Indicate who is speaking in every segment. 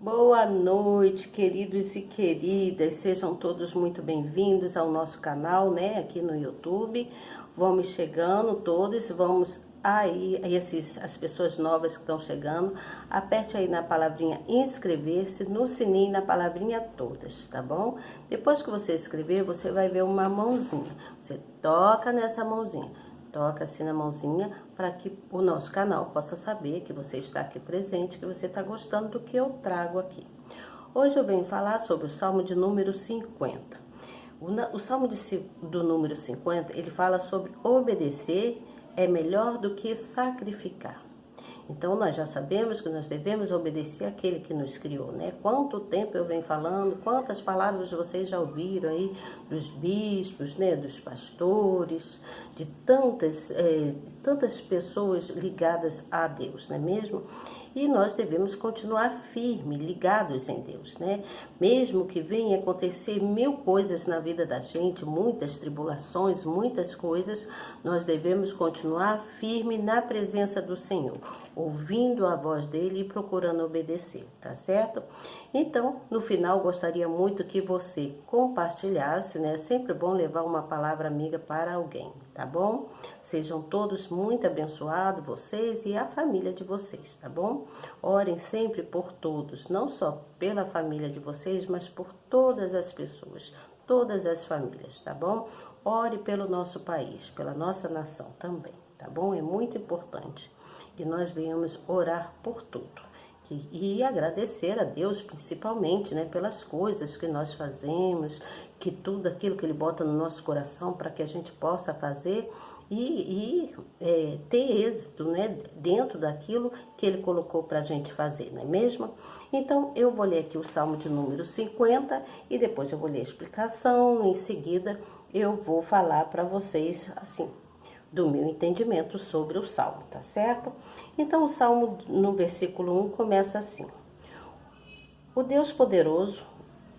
Speaker 1: Boa noite, queridos e queridas. Sejam todos muito bem-vindos ao nosso canal, né, aqui no YouTube. Vamos chegando todos, vamos aí, as pessoas novas que estão chegando, aperte aí na palavrinha inscrever-se, no sininho, na palavrinha todas, tá bom? Depois que você inscrever, você vai ver uma mãozinha. Você toca nessa mãozinha. Toca assim na mãozinha para que o nosso canal possa saber que você está aqui presente, que você está gostando do que eu trago aqui. Hoje eu venho falar sobre o Salmo de número 50. O Salmo do número 50, ele fala sobre obedecer é melhor do que sacrificar. Então, nós já sabemos que nós devemos obedecer àquele que nos criou, né? Quanto tempo eu venho falando, quantas palavras vocês já ouviram aí dos bispos, né? Dos pastores, de tantas pessoas ligadas a Deus, não é mesmo? E nós devemos continuar firmes, ligados em Deus, né? Mesmo que venha acontecer mil coisas na vida da gente, muitas tribulações, muitas coisas, nós devemos continuar firmes na presença do Senhor, ouvindo a voz dele e procurando obedecer, tá certo? Então, no final, gostaria muito que você compartilhasse, né? É sempre bom levar uma palavra amiga para alguém, tá bom? Sejam todos muito abençoados, vocês e a família de vocês, tá bom? Orem sempre por todos, não só pela família de vocês, mas por todas as pessoas, todas as famílias, tá bom? Ore pelo nosso país, pela nossa nação também, tá bom? É muito importante que nós venhamos orar por tudo. E agradecer a Deus, principalmente, né, pelas coisas que nós fazemos, que tudo aquilo que Ele bota no nosso coração para que a gente possa fazer e ter êxito, né, dentro daquilo que Ele colocou para a gente fazer, não é mesmo? Então, eu vou ler aqui o Salmo de número 50 e depois eu vou ler a explicação, em seguida eu vou falar para vocês, assim, do meu entendimento sobre o Salmo, tá certo? Então, o Salmo, no versículo 1, começa assim. O Deus poderoso,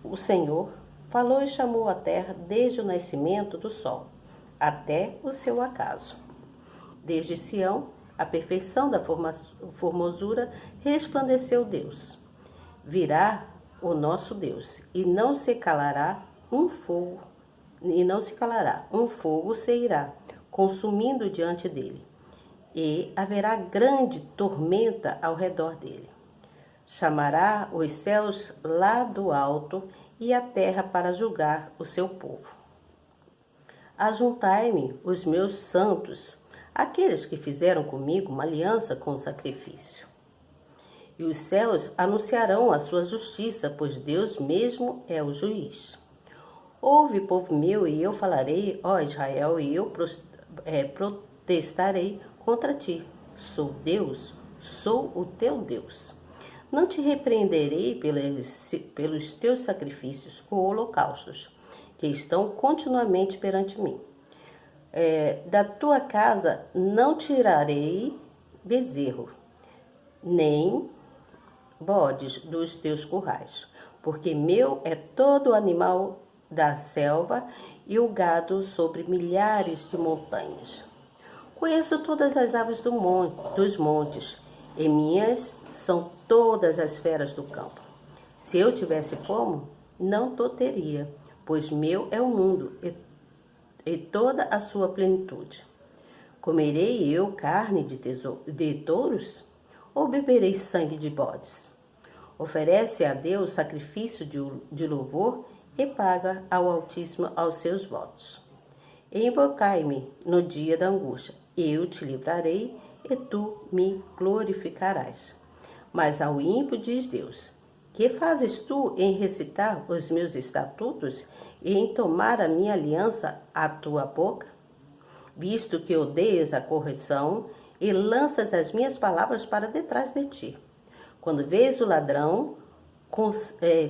Speaker 1: o Senhor, falou e chamou a terra desde o nascimento do sol, até o seu acaso. Desde Sião, a perfeição da formosura, resplandeceu Deus. Virá o nosso Deus, e não se calará um fogo se irá, consumindo diante dele, e haverá grande tormenta ao redor dele. Chamará os céus lá do alto e a terra para julgar o seu povo. Ajuntai-me os meus santos, aqueles que fizeram comigo uma aliança com sacrifício. E os céus anunciarão a sua justiça, pois Deus mesmo é o juiz. Ouve, povo meu, e eu falarei, ó Israel, e eu protestarei contra ti. Sou Deus, sou o teu Deus. Não te repreenderei pelos teus sacrifícios ou holocaustos, que estão continuamente perante mim. Da tua casa não tirarei bezerro, nem bodes dos teus currais, porque meu é todo animal da selva e o gado sobre milhares de montanhas. Conheço todas as aves dos montes, e minhas são todas as feras do campo. Se eu tivesse fome, não te teria, pois meu é o mundo e toda a sua plenitude. Comerei eu carne de touros, ou beberei sangue de bodes? Oferece a Deus sacrifício de louvor e paga ao Altíssimo aos seus votos. Invocai-me no dia da angústia, eu te livrarei e tu me glorificarás. Mas ao ímpio diz Deus: que fazes tu em recitar os meus estatutos e em tomar a minha aliança à tua boca? Visto que odeias a correção e lanças as minhas palavras para detrás de ti. Quando vês o ladrão,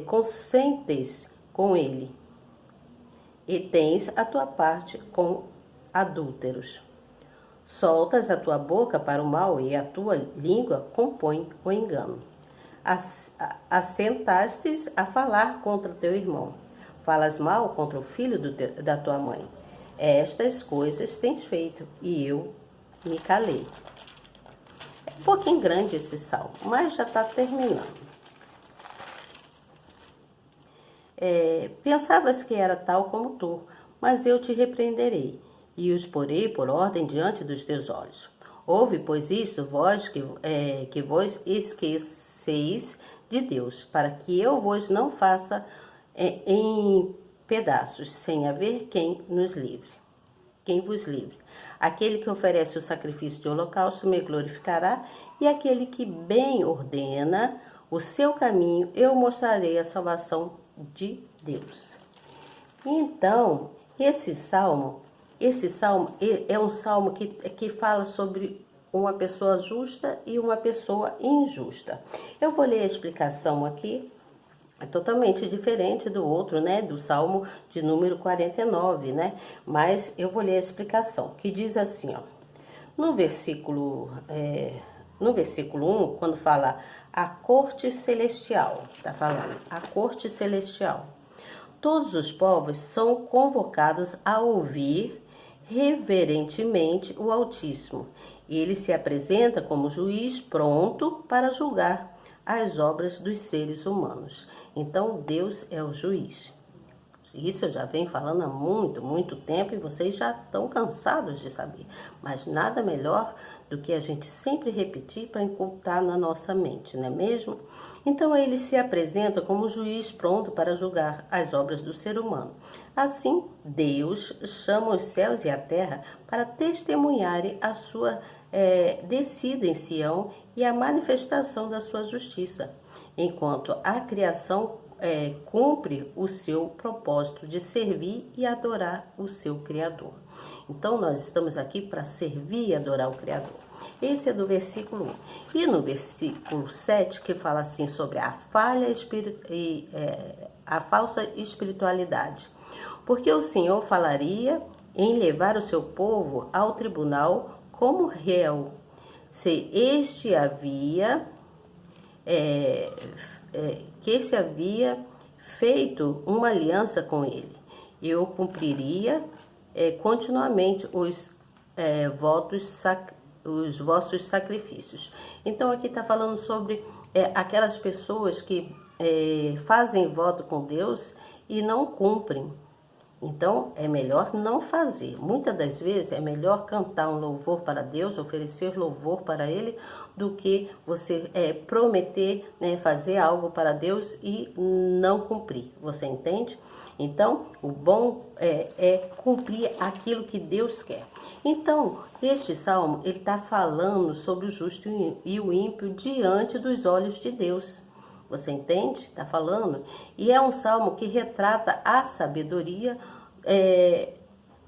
Speaker 1: consentes com ele, e tens a tua parte com adúlteros. Soltas a tua boca para o mal e a tua língua compõe o engano. Assentastes a falar contra teu irmão. Falas mal contra o filho da tua mãe. Estas coisas tens feito e eu me calei. É um pouquinho grande esse salmo, mas já está terminando. Pensavas que era tal como tu, mas eu te repreenderei, e os porei por ordem diante dos teus olhos. Ouve, pois, isto, vós que vos esqueceis de Deus, para que eu vos não faça em pedaços, sem haver quem nos livre, quem vos livre. Aquele que oferece o sacrifício de holocausto me glorificará, e aquele que bem ordena o seu caminho, eu mostrarei a salvação de Deus. Então, esse salmo é um salmo que fala sobre uma pessoa justa e uma pessoa injusta. Eu vou ler a explicação aqui. É totalmente diferente do outro, né? Do Salmo de número 49, né? Mas eu vou ler a explicação, que diz assim, ó. No versículo 1, quando fala a corte celestial, tá falando a corte celestial. Todos os povos são convocados a ouvir reverentemente o Altíssimo. Ele se apresenta como juiz pronto para julgar as obras dos seres humanos. Então, Deus é o juiz. Isso eu já venho falando há muito tempo e vocês já estão cansados de saber. Mas nada melhor do que a gente sempre repetir para incultar na nossa mente, não é mesmo? Então, ele se apresenta como juiz pronto para julgar as obras do ser humano. Assim, Deus chama os céus e a terra para testemunharem a sua descida em Sião e a manifestação da sua justiça, enquanto a criação cumpre o seu propósito de servir e adorar o seu Criador. Então, nós estamos aqui para servir e adorar o Criador. Esse é do versículo 1. E no versículo 7, que fala assim sobre a falsa espiritualidade. Porque o Senhor falaria em levar o seu povo ao tribunal como réu, se este havia feito uma aliança com ele. Eu cumpriria continuamente os vossos sacrifícios. Então aqui está falando sobre aquelas pessoas que fazem voto com Deus e não cumprem. Então, é melhor não fazer. Muitas das vezes é melhor cantar um louvor para Deus, oferecer louvor para Ele, do que você prometer, né, fazer algo para Deus e não cumprir. Você entende? Então, o bom é cumprir aquilo que Deus quer. Então, este salmo, ele está falando sobre o justo e o ímpio diante dos olhos de Deus. Você entende? Está falando? E é um salmo que retrata a sabedoria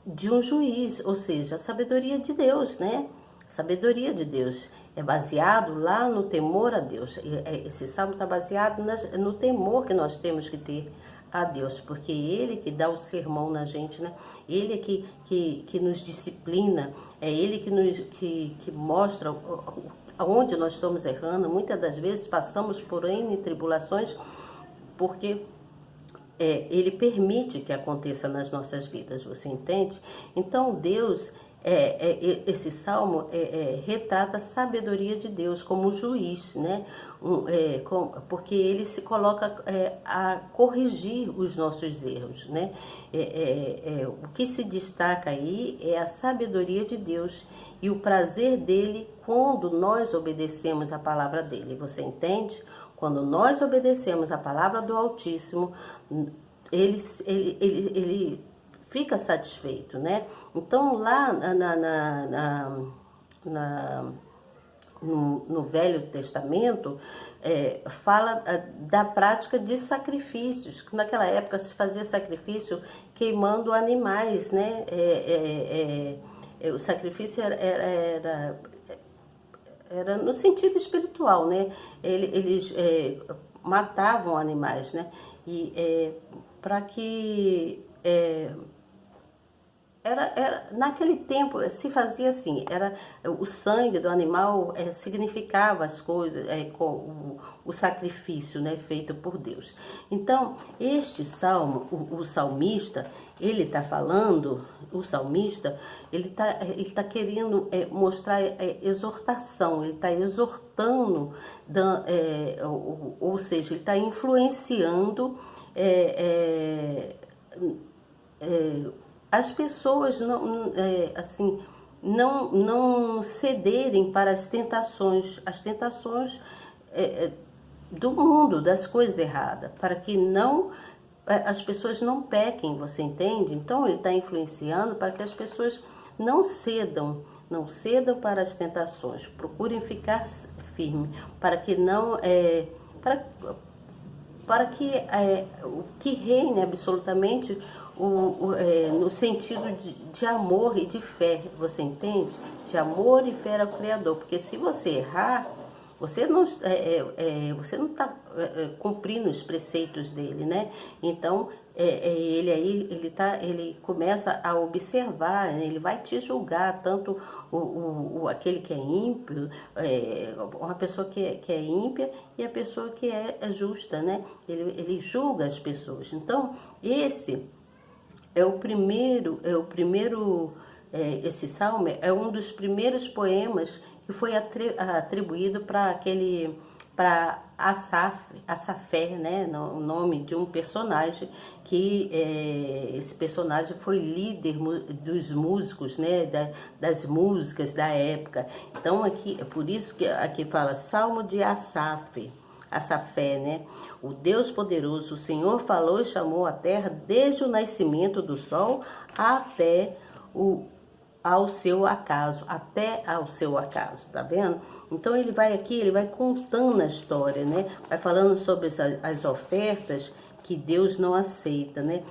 Speaker 1: de um juiz, ou seja, a sabedoria de Deus, né? A sabedoria de Deus é baseado lá no temor a Deus. Esse salmo está baseado no temor que nós temos que ter a Deus, porque Ele que dá o sermão na gente, né? Ele que nos disciplina, é Ele que mostra aonde nós estamos errando. Muitas das vezes passamos por N tribulações porque Ele permite que aconteça nas nossas vidas, você entende? Então Deus, esse salmo retrata a sabedoria de Deus como juiz, né? Porque Ele se coloca a corrigir os nossos erros, né? O que se destaca aí é a sabedoria de Deus e o prazer dele quando nós obedecemos a palavra dele, você entende? Quando nós obedecemos a palavra do Altíssimo, ele fica satisfeito, né? Então, lá no Velho Testamento, fala da prática de sacrifícios. Naquela época se fazia sacrifício queimando animais, né? O sacrifício era no sentido espiritual, né? Eles matavam animais, né? E para que naquele tempo se fazia assim, o sangue do animal significava as coisas, com o sacrifício, né, feito por Deus. Então, este salmo, o salmista, ele está falando, o salmista, ele tá querendo mostrar exortação, ele está exortando, ou seja, ele está influenciando as pessoas não, assim, não cederem para as tentações do mundo, das coisas erradas, para que não as pessoas não pequem, você entende? Então ele está influenciando para que as pessoas não cedam para as tentações, procurem ficar firme, para que não para que o que reine absolutamente no sentido de amor e de fé, você entende? De amor e fé ao Criador, porque se você errar, você não está cumprindo os preceitos dele, né? Então ele começa a observar, né? Ele vai te julgar, tanto aquele que é ímpio, uma pessoa que é ímpia e a pessoa que é justa, né? Ele julga as pessoas. Então esse esse salmo é um dos primeiros poemas que foi atribuído para Assafé, né, o nome de um personagem que esse personagem foi líder dos músicos, né, das músicas da época. Então aqui é por isso que aqui fala Salmo de Assafé, né? O Deus poderoso, o Senhor falou e chamou a terra desde o nascimento do sol até ao seu acaso, tá vendo? Então ele vai aqui, ele vai contando a história, né? Vai falando sobre as ofertas que Deus não aceita, né?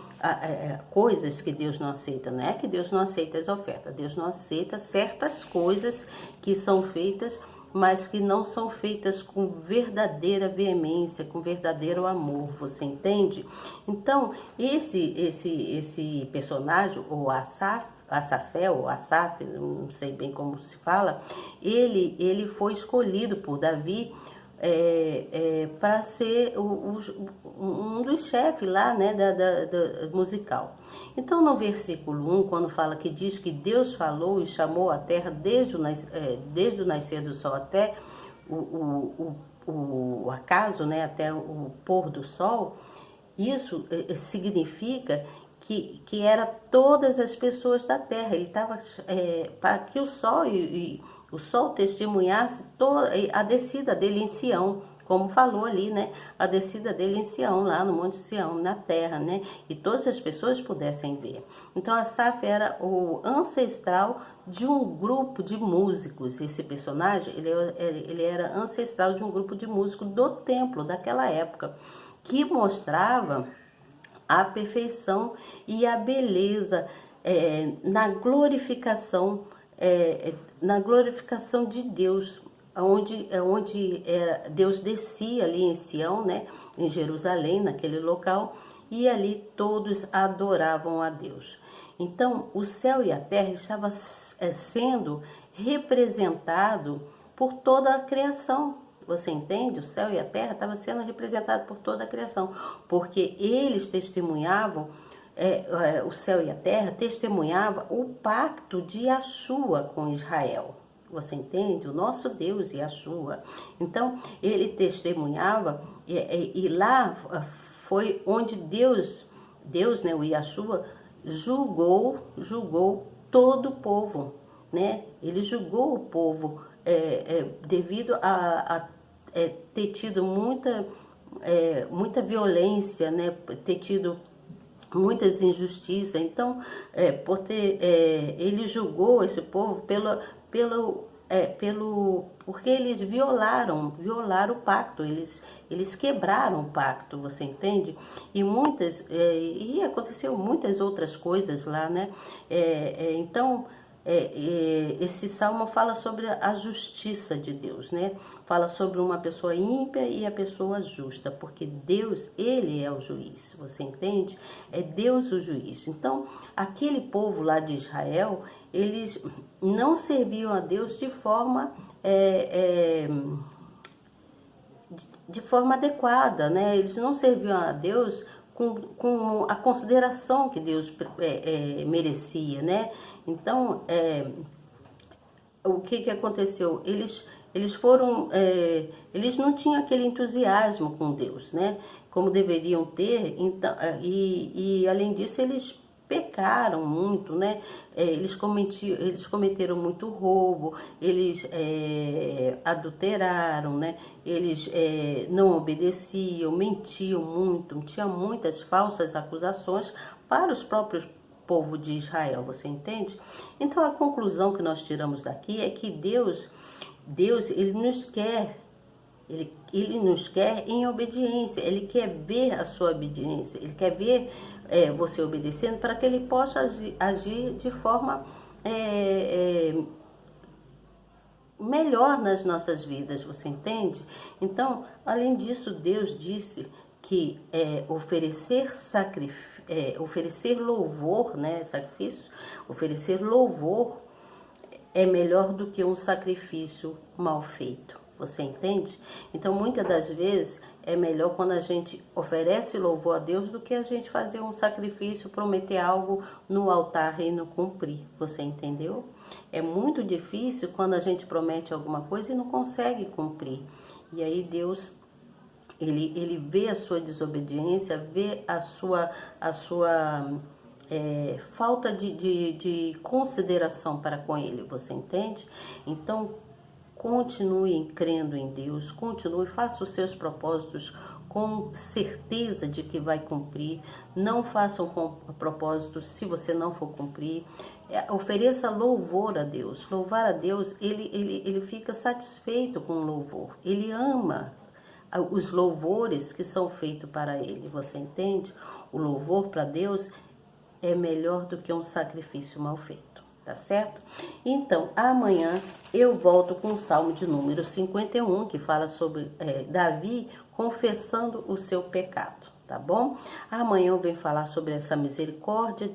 Speaker 1: Coisas que Deus não aceita, não é que Deus não aceita as ofertas, Deus não aceita certas coisas que são feitas, mas que não são feitas com verdadeira veemência, com verdadeiro amor, você entende? Então, esse personagem, o Assafé, ou Asaf, não sei bem como se fala, ele foi escolhido por Davi para ser um dos chefes lá, né, da musical. Então, no versículo 1, quando fala que diz que Deus falou e chamou a terra desde o nascer do sol até o acaso, né, até o pôr do sol, isso significa que era todas as pessoas da terra. Ele estava para que o sol testemunhasse a descida dele em Sião, como falou ali, né? A descida dele em Sião, lá no Monte Sião, na terra, né? E todas as pessoas pudessem ver. Então, Asaf era o ancestral de um grupo de músicos. Esse personagem, ele era ancestral de um grupo de músicos do templo daquela época, que mostrava a perfeição e a beleza na glorificação de Deus, onde Deus descia ali em Sião, né, em Jerusalém, naquele local, e ali todos adoravam a Deus. Então, o céu e a terra estavam sendo representado por toda a criação. Você entende? O céu e a terra estavam sendo representados por toda a criação, porque eles testemunhavam, o céu e a terra testemunhavam o pacto de Yahshua com Israel. Você entende? O nosso Deus Yahshua. Então, ele testemunhava, e lá foi onde Deus, né, o Yahshua, julgou todo o povo, né? Ele julgou o povo devido a ter tido muita violência, né? Ter tido muitas injustiças. Então, ele julgou esse povo porque eles violaram o pacto, eles quebraram o pacto, você entende? E aconteceu muitas outras coisas lá, né? Então, esse salmo fala sobre a justiça de Deus, né? Fala sobre uma pessoa ímpia e a pessoa justa, porque Deus, ele é o juiz, você entende? É Deus o juiz. Então, aquele povo lá de Israel, eles não serviam a Deus de forma adequada, né? Eles não serviam a Deus com a consideração que Deus merecia, né? Então, o que aconteceu? eles não tinham aquele entusiasmo com Deus, né? Como deveriam ter, então, e além disso eles pecaram muito, né? Eles cometeram muito roubo, eles adulteraram, né? Eles não obedeciam, mentiam muito, tinha muitas falsas acusações para os próprios povo de Israel, você entende? Então a conclusão que nós tiramos daqui é que Deus ele nos quer, ele nos quer em obediência, ele quer ver a sua obediência, ele quer ver você obedecendo para que ele possa agir de forma melhor nas nossas vidas, você entende? Então, além disso, Deus disse que oferecer louvor, né, sacrifício, oferecer louvor é melhor do que um sacrifício mal feito. Você entende? Então, muitas das vezes, é melhor quando a gente oferece louvor a Deus do que a gente fazer um sacrifício, prometer algo no altar e não cumprir. Você entendeu? É muito difícil quando a gente promete alguma coisa e não consegue cumprir. E aí Deus, ele vê a sua desobediência, vê a sua falta de consideração para com ele, você entende? Então, continue crendo em Deus, continue, faça os seus propósitos com certeza de que vai cumprir, não façam com propósitos se você não for cumprir, ofereça louvor a Deus, louvar a Deus, ele fica satisfeito com o louvor, ele ama os louvores que são feitos para ele, você entende? O louvor para Deus é melhor do que um sacrifício mal feito. Tá certo? Então, amanhã eu volto com o Salmo de número 51, que fala sobre Davi confessando o seu pecado, tá bom? Amanhã eu venho falar sobre essa misericórdia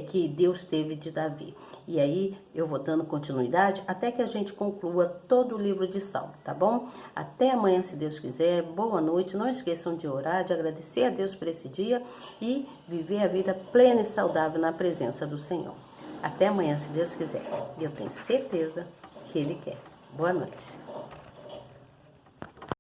Speaker 1: que Deus teve de Davi. E aí eu vou dando continuidade até que a gente conclua todo o livro de Salmo, tá bom? Até amanhã, se Deus quiser. Boa noite. Não esqueçam de orar, de agradecer a Deus por esse dia e viver a vida plena e saudável na presença do Senhor. Até amanhã, se Deus quiser. E eu tenho certeza que Ele quer. Boa noite.